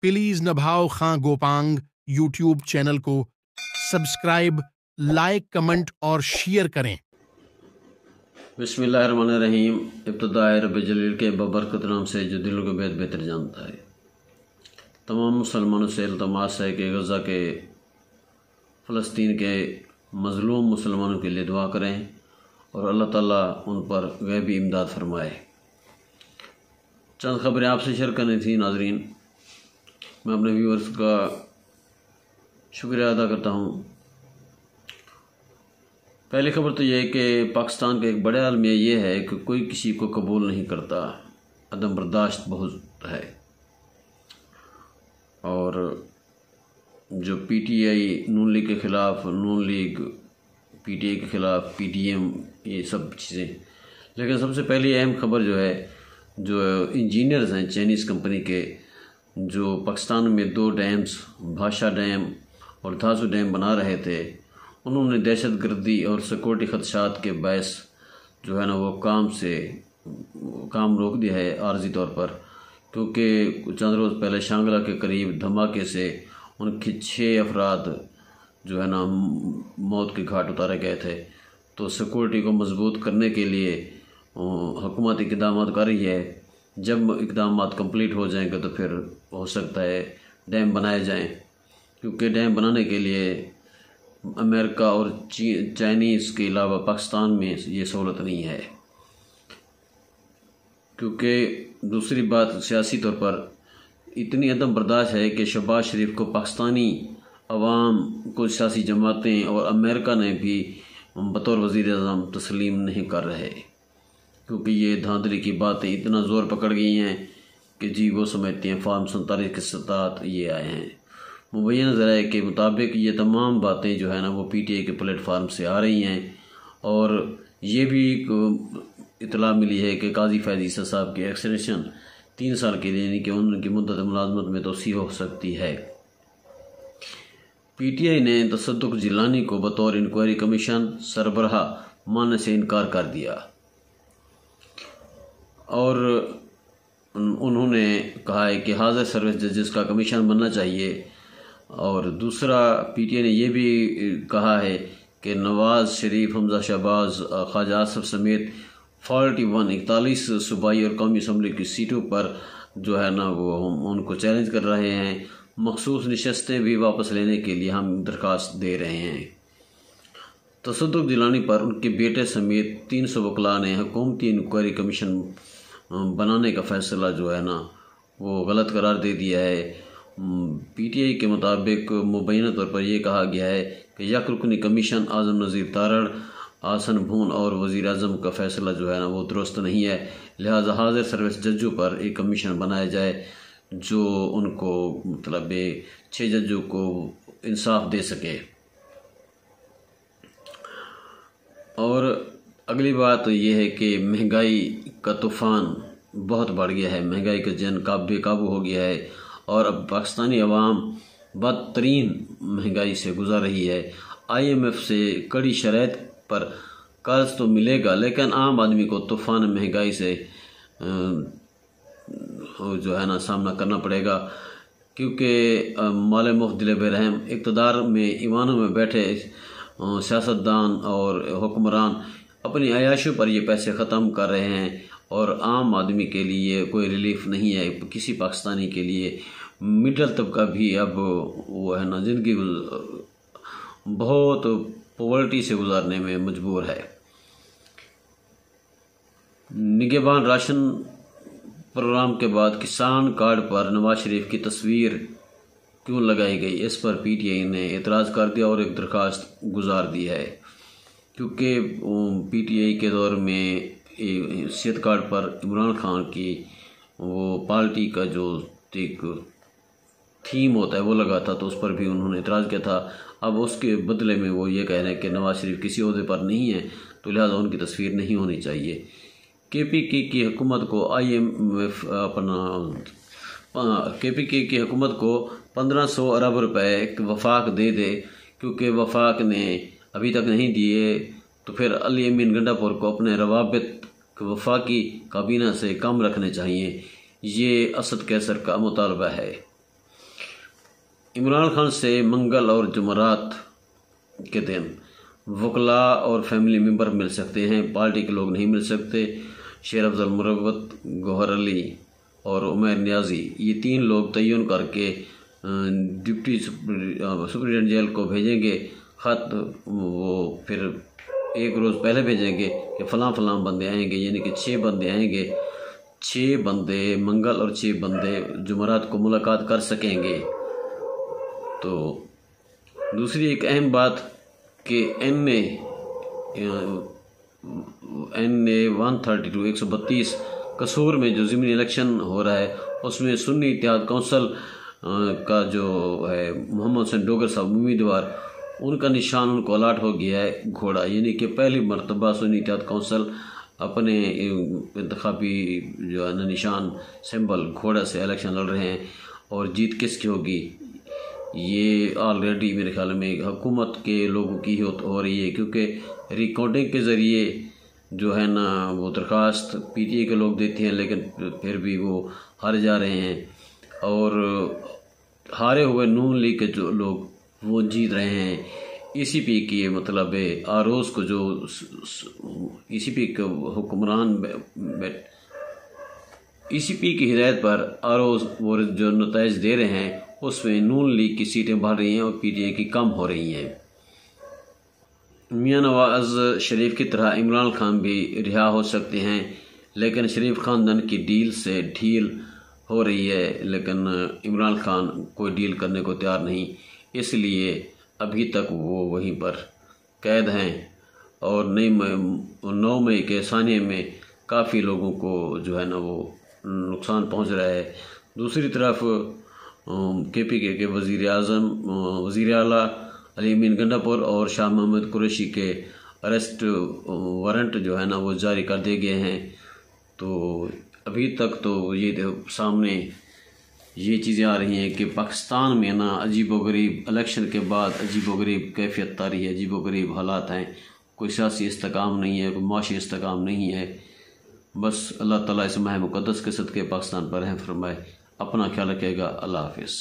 Please Nabhao Khan Gopang YouTube channel को subscribe, like, comment और share करें। बिस्मिल्लाहिर्रहमानिर्रहीम। इब्तिदाए रब जलील के बबरकत नाम से जो दिलों के भेद बेहतर जानता है। तमाम मुसलमानों से इल्तमास है कि गज़ा के फ़लस्तीन के मज़लूम मुसलमानों के लिए दुआ करें और अल्लाह ताला उन पर गैबी इमदाद फरमाए। चंद ख़बरें आपसे शेयर करनी थी नाज़रीन। मैं अपने व्यूअर्स का शुक्रिया अदा करता हूँ। पहली खबर तो ये है कि पाकिस्तान का एक बड़ा आलमिया ये है कि कोई किसी को कबूल नहीं करता, अदम बर्दाश्त बहुत है। और जो पीटीआई नून लीग के ख़िलाफ़, नून लीग पीटीआई के ख़िलाफ़, पीटीएम, ये सब चीज़ें। लेकिन सबसे पहली अहम खबर जो है, जो इंजीनियर्स हैं चाइनीज़ कंपनी के, जो पाकिस्तान में 2 डैम्स, भाषा डैम और धासू डैम बना रहे थे, उन्होंने दहशत गर्दी और सिक्योरिटी खदशात के बायस जो है ना वो काम रोक दिया है आर्जी तौर पर। क्योंकि चंद रोज़ पहले शांगला के करीब धमाके से उनके 6 अफराद जो है ना मौत के घाट उतारे गए थे। तो सिक्योरिटी को मजबूत करने के लिए हुकूमत इक़दाम कर रही है। जब इक़दाम कंप्लीट हो जाएंगे तो फिर हो सकता है डैम बनाए जाएं, क्योंकि डैम बनाने के लिए अमेरिका और चाइनीज़ के अलावा पाकिस्तान में ये सहूलत नहीं है। क्योंकि दूसरी बात, सियासी तौर पर इतनी अदम बर्दाश्त है कि शहबाज शरीफ को पाकिस्तानी अवाम, कुछ सियासी जमातें और अमेरिका ने भी बतौर वज़ीर-ए-आज़म तस्लीम नहीं कर रहे। क्योंकि ये धांधली की बातें इतना ज़ोर पकड़ गई हैं कि जी वो समझते हैं फार्म 47 के तहत ये आए हैं। मुबैना ज़राए के मुताबिक ये तमाम बातें जो है ना वो पीटीआई के प्लेटफार्म से आ रही हैं। और ये भी इतला मिली है कि काजी फैज़ ईसा साहब की एक्सटेंशन 3 साल के लिए, यानी कि उनकी मुद्दत मुलाजमत में तोसी हो सकती है। पीटीआई ने तसद्दुक़ जिलानी को बतौर इंक्वायरी कमीशन सरबराह मानने से इनकार कर दिया और उन्होंने कहा है कि हाज़िर सर्विस जजेस का कमीशन बनना चाहिए। और दूसरा, पीटीआई ने यह भी कहा है कि नवाज़ शरीफ, हमजा शहबाज, ख्वाजा आसिफ समेत 41 सूबाई और कौमी असम्बली की सीटों पर जो है ना वो हम उनको चैलेंज कर रहे हैं। मखसूस नशस्तें भी वापस लेने के लिए हम दरख्वास्त दे रहे हैं। तसद्दुक़ जिलानी पर उनके बेटे समेत 300 वकला ने हुकूमती इंक्वायरी कमीशन बनाने का फ़ैसला जो है ना वो गलत करार दे दिया है। पीटीआई के मुताबिक मुबैना तौर पर यह कहा गया है कि यक रुकनी कमीशन आज़म नज़ीर तारड़, आसन भून और वज़ीर-ए-आज़म का फ़ैसला जो है ना वो दुरुस्त नहीं है। लिहाजा हाज़िर सर्विस जजों पर एक कमीशन बनाया जाए जो उनको मतलब 6 जजों को इंसाफ दे सके। और अगली बात तो ये है कि महंगाई का तूफ़ान बहुत बढ़ गया है। महंगाई का जन बेकाबू हो गया है और अब पाकिस्तानी अवाम बदतरीन महंगाई से गुजर रही है। IMF से कड़ी शराइत पर कर्ज तो मिलेगा, लेकिन आम आदमी को तूफ़ान महंगाई से जो है ना सामना करना पड़ेगा। क्योंकि माले मुफ्त दिले बेरहम इक़्तिदार में ईवानों में बैठे सियासतदान और हुक्मरान अपनी अयाशों पर ये पैसे ख़त्म कर रहे हैं और आम आदमी के लिए कोई रिलीफ नहीं है। किसी पाकिस्तानी के लिए मिडल तबका भी अब वो है ना ज़िंदगी बहुत पॉवर्टी से गुजारने में मजबूर है। निगहबान राशन प्रोग्राम के बाद किसान कार्ड पर नवाज शरीफ की तस्वीर क्यों लगाई गई, इस पर पीटीआई ने एतराज़ कर दिया और एक दरख्वास्त गुजार दी है। क्योंकि पीटीआई के दौर में सेहत कार्ड पर इमरान खान की वो पार्टी का जो एक थीम होता है वो लगा था, तो उस पर भी उन्होंने एतराज़ किया था। अब उसके बदले में वो ये कह रहे हैं कि नवाज शरीफ किसी ओहदे पर नहीं है, तो लिहाजा उनकी तस्वीर नहीं होनी चाहिए। KPK की हुकूमत को KPK की हुकूमत को 1500 अरब रुपए वफाक दे दे, क्योंकि वफाक ने अभी तक नहीं दिए, तो फिर अली अमीन गंडापुर को अपने रवाबित वफाकी काबीना से कम रखने चाहिए। ये असद कैसर का मुतालबा है। عمران خان سے منگل اور جمعرات کے دن وکلاء اور فیملی ممبر مل سکتے ہیں، پارٹی کے لوگ نہیں مل سکتے۔ شیر افضل مروت، گوہر علی اور عمیر نیازی، یہ 3 لوگ تعین کر کے ڈپٹی سپرنٹینڈنٹ جیل کو بھیجیں گے خط، وہ پھر ایک روز پہلے بھیجیں گے کہ فلاں فلاں بندے آئیں گے، یعنی کہ 6 بندے آئیں گے، 6 بندے منگل اور 6 بندے جمعرات کو ملاقات کر سکیں گے۔ تو دوسری ایک اہم بات کہ این اے 132 قصور میں جو ضمنی الیکشن ہو رہا ہے، اس میں سنی اتحاد کونسل کا جو ہے محمد حسین ڈوگر صاحب امیدوار، ان کا نشان ان کو الاٹ ہو گیا ہے گھوڑا، یعنی کہ پہلی مرتبہ سنی اتحاد کونسل اپنے انتخابی جو ہے نشان سمبل گھوڑا سے الیکشن لڑ رہے ہیں۔ اور جیت کس کی ہوگی؟ یہ آلریڈی میرے خیال میں حکومت کے لوگوں کی ہو رہی ہے، کیونکہ ریکارڈنگ کے ذریعے جو ہے نا وہ درخواست پی ٹی اے کے لوگ دیتے ہیں، لیکن پھر بھی وہ ہار جا رہے ہیں، اور ہارے ہوئے نون لیگ کے جو لوگ وہ جیت رہے ہیں۔ ای سی پی کی مطلب آروز کو جو ای سی پی کے حکمران ای سی پی کی ہدایت پر آروز وہ جو نتائج دے رہے ہیں، اس میں نون لیگ کی سیٹیں بڑھ رہی ہیں اور پی ٹی اے کی کم ہو رہی ہیں۔ میاں نواز شریف کی طرح عمران خان بھی رہا ہو سکتے ہیں، لیکن شریف خاندان کی ڈیل سے ڈھیل ہو رہی ہے، لیکن عمران خان کوئی ڈیل کرنے کو تیار نہیں، اس لیے ابھی تک وہ وہیں پر قید ہیں، اور 9 مئی کے ثانیے میں کافی لوگوں کو جو ہے نا وہ نقصان پہنچ رہا ہے۔ دوسری طرف کے پی کے وزیر اعلیٰ علی امین گنڈاپور اور شاہ محمد قریشی کے اریسٹ وارنٹ جو ہے نا وہ جاری کر دیے گئے ہیں۔ تو ابھی تک تو یہ سامنے یہ چیزیں آ رہی ہیں کہ پاکستان میں نا عجیب و غریب الیکشن کے بعد عجیب و غریب کیفیت طاری ہے، عجیب و غریب حالات ہیں، کوئی سیاسی استحکام نہیں ہے، کوئی معاشی استحکام نہیں ہے۔ بس اللہ تعالیٰ اس ماہ مقدس کے صدقے پاکستان پر رحم فرمائے۔ اپنا خیال رکھے گا۔ اللہ حافظ۔